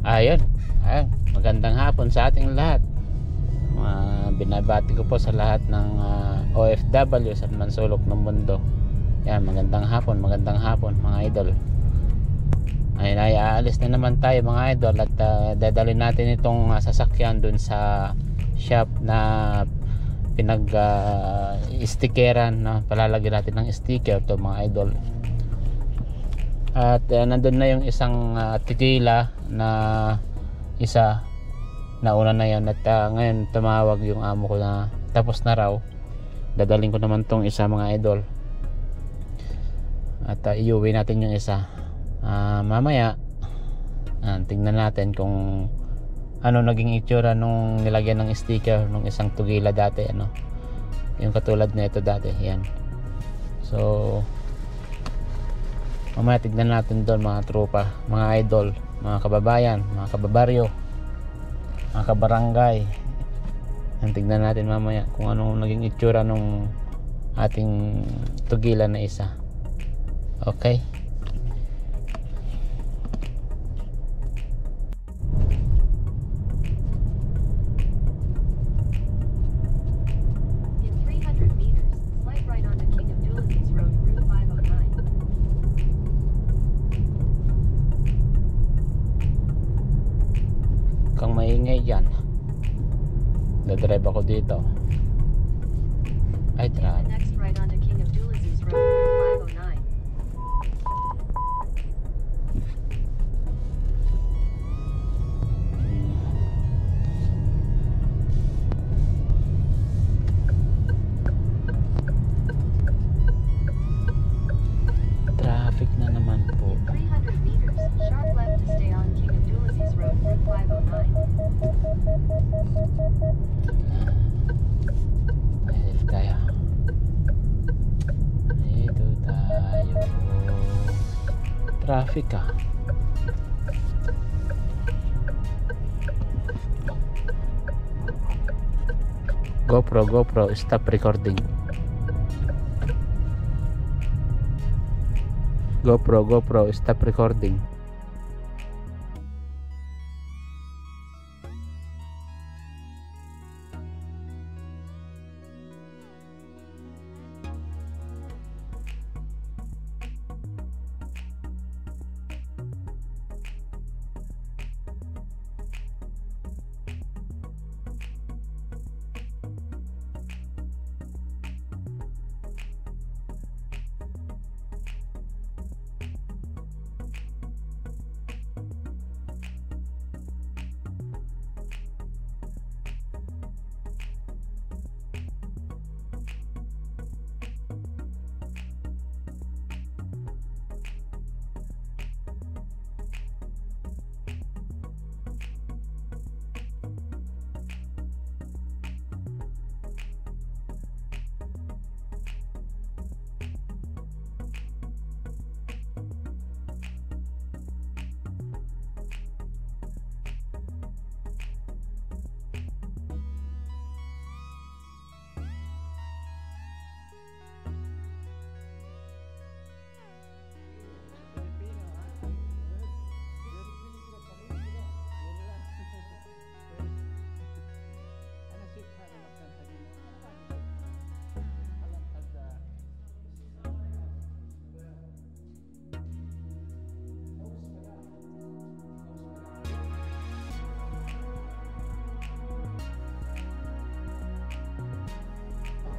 Ayun, ayun, magandang hapon sa ating lahat. Binabati ko po sa lahat ng OFW sa man sulok ng mundo. Yan, magandang hapon mga idol. Ayun, ay aalis na naman tayo mga idol at dadalhin natin itong sasakyan dun sa shop na stickeran, no? Palalagyan natin ng sticker to mga idol. At nandun na yung isang tequila na isa, nauna na yun. At ngayon tumawag yung amo ko na tapos na raw. Dadaling ko naman tong isa mga idol. At iuwi natin yung isa mamaya. Tingnan natin kung ano naging itsura nung nilagyan ng sticker nung isang tugila dati, ano, yung katulad nito dati. Yan, so mamaya tignan natin doon mga tropa, mga idol, mga kababayan, mga kababaryo, mga kabarangay. Tignan natin mamaya kung anong naging itsura nung ating tugila na isa. Okay. Kang maingay dyan, dadrive ako dito. Ay, next right onto King Abdulaziz Road, Route 509. Traffic na naman po. 300 meters, sharp left to stay on King Abdulaziz Road, Route 509. Dito tayo. Traffic GoPro, stop recording. GoPro, stop recording.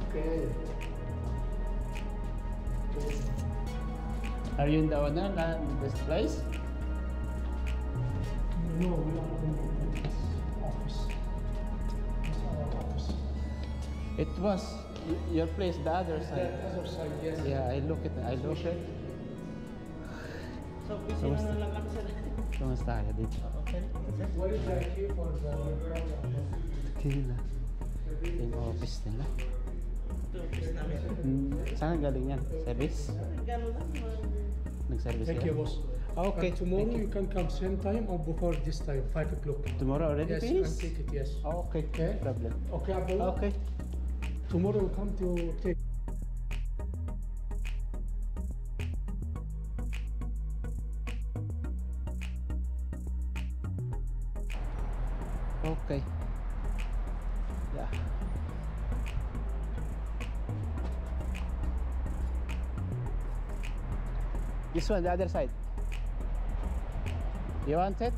Okay. Are you in the owner na this place? No, we are in this office. It's our office. It was your place, the other The side. other side, yes. Yeah, I look it. So, busy na lang kami sir. Kumusta ka dito? Okay. What is the key for the Kila. Yung office nila. Ito, office namin. Saan galing yan? Service? Gano'n lang. Nag-service Thank you, sila? boss. Okay, Tomorrow thank you can come same time or before this time, 5 o'clock. Tomorrow already Yes, finished? and take it, yes. Okay, Okay. no problem. Okay, Abdullah? Okay. Tomorrow we come to take. Okay. Yeah. This one, the other side. You want it?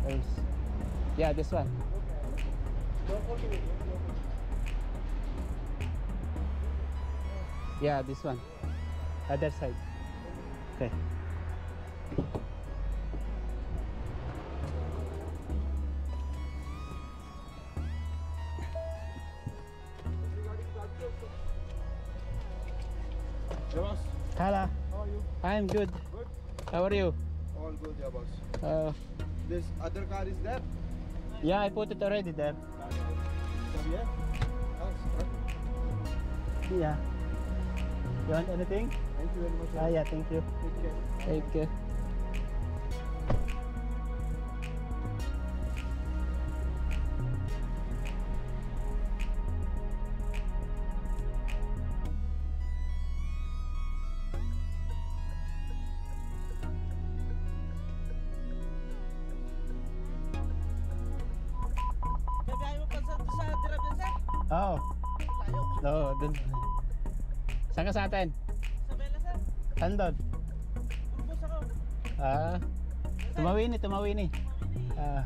Else. Yeah, this one. Yeah, this one. Other side. Okay. Yeah, boss. Hello. How are you? I'm good. Good. How are you? All good, yeah, boss. Uh, This other car is there? yeah, I put it already there. Come here. Yes. Yeah. You want anything? Thank you very much. Ah, yeah, thank you. Take care. Thank you. Babiyahe mo pa sa Dirab yan, sir? Oh, Layo. no, dun. Saan ka sa atin? Sa Bella, sir. Andon. Burbus ako. Ah, tumawini, tumawini. Ah.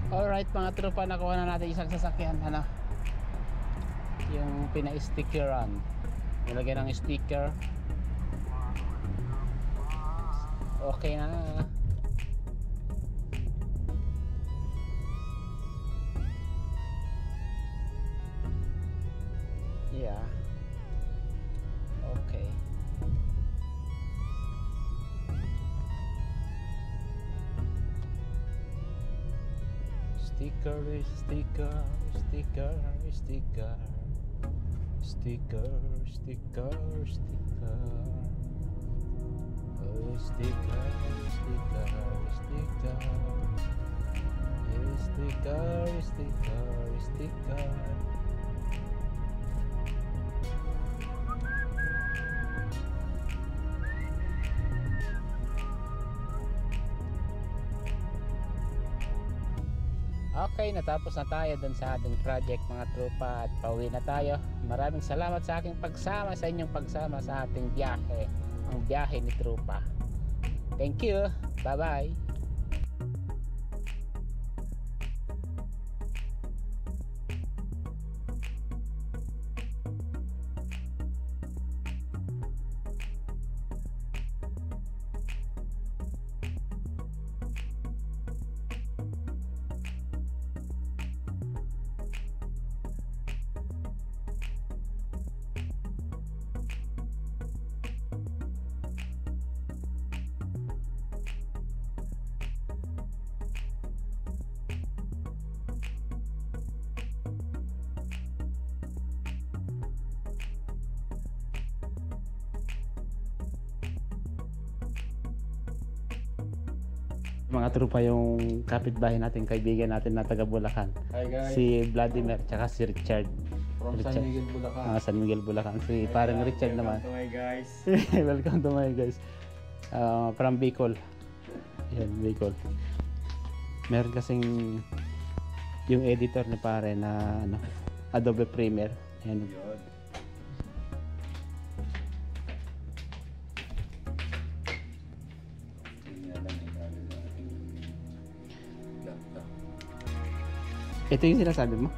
Alright mga tropa, nakuha na natin isang sasakyan. Ano? Yung pina-stickeran. Nilagyan ng sticker. Okay na. Yeah. Okay. Sticker, sticker, sticker, sticker, sticker, sticker, sticker. Oh, sticker, sticker, sticker. Sticker, sticker, sticker. Okay, natapos na tayo dun sa ating project mga tropa at pauwi na tayo. Maraming salamat sa aking pagsama, sa inyong pagsama sa ating biyahe, ang biyahe ni tropa. Thank you, bye bye. Mga tropa, yung kapitbahay natin, kaibigan natin na taga Bulacan. Hi guys. Si Vladimir tsaka si Richard. From Richard. San Miguel, Bulacan. San Miguel, Bulacan. Si parang Richard naman. Welcome to my guys. Welcome to my guys. From Bicol. Yan, Bicol. Meron kasing yung editor ni pare na ano, Adobe Premiere. Yan. Yun. Tingnan lang yung gano'n ng ating laptop. Ito yung sinasabi mo?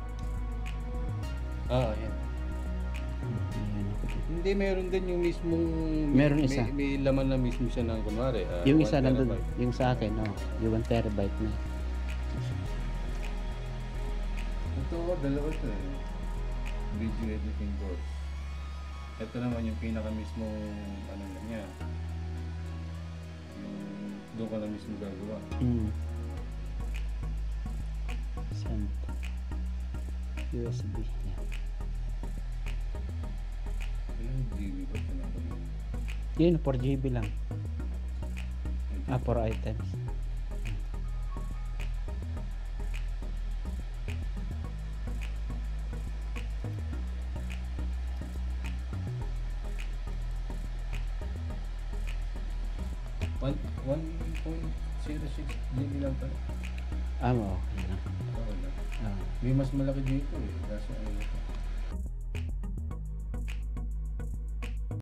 Ah, yan. Hindi, meron din yung mismong... Meron isa. May laman na mismo siya ng kunwari. Yung 1 isa nandun, terabyte. yung sa akin, no? Yung 1 terabyte na. Ito, dalawa ito eh. Video editing course. Ito naman yung pinaka mismong ano na niya. Yung doon ka na mismo gagawa. Send. USB. Yan. Ilang GB ba ito na ba? Yun, 4GB lang. 4 items. One 1.06 GB lang pala. Okay lang. Okay lang. Ah. May mas malaki dito eh. Kaso ano ito.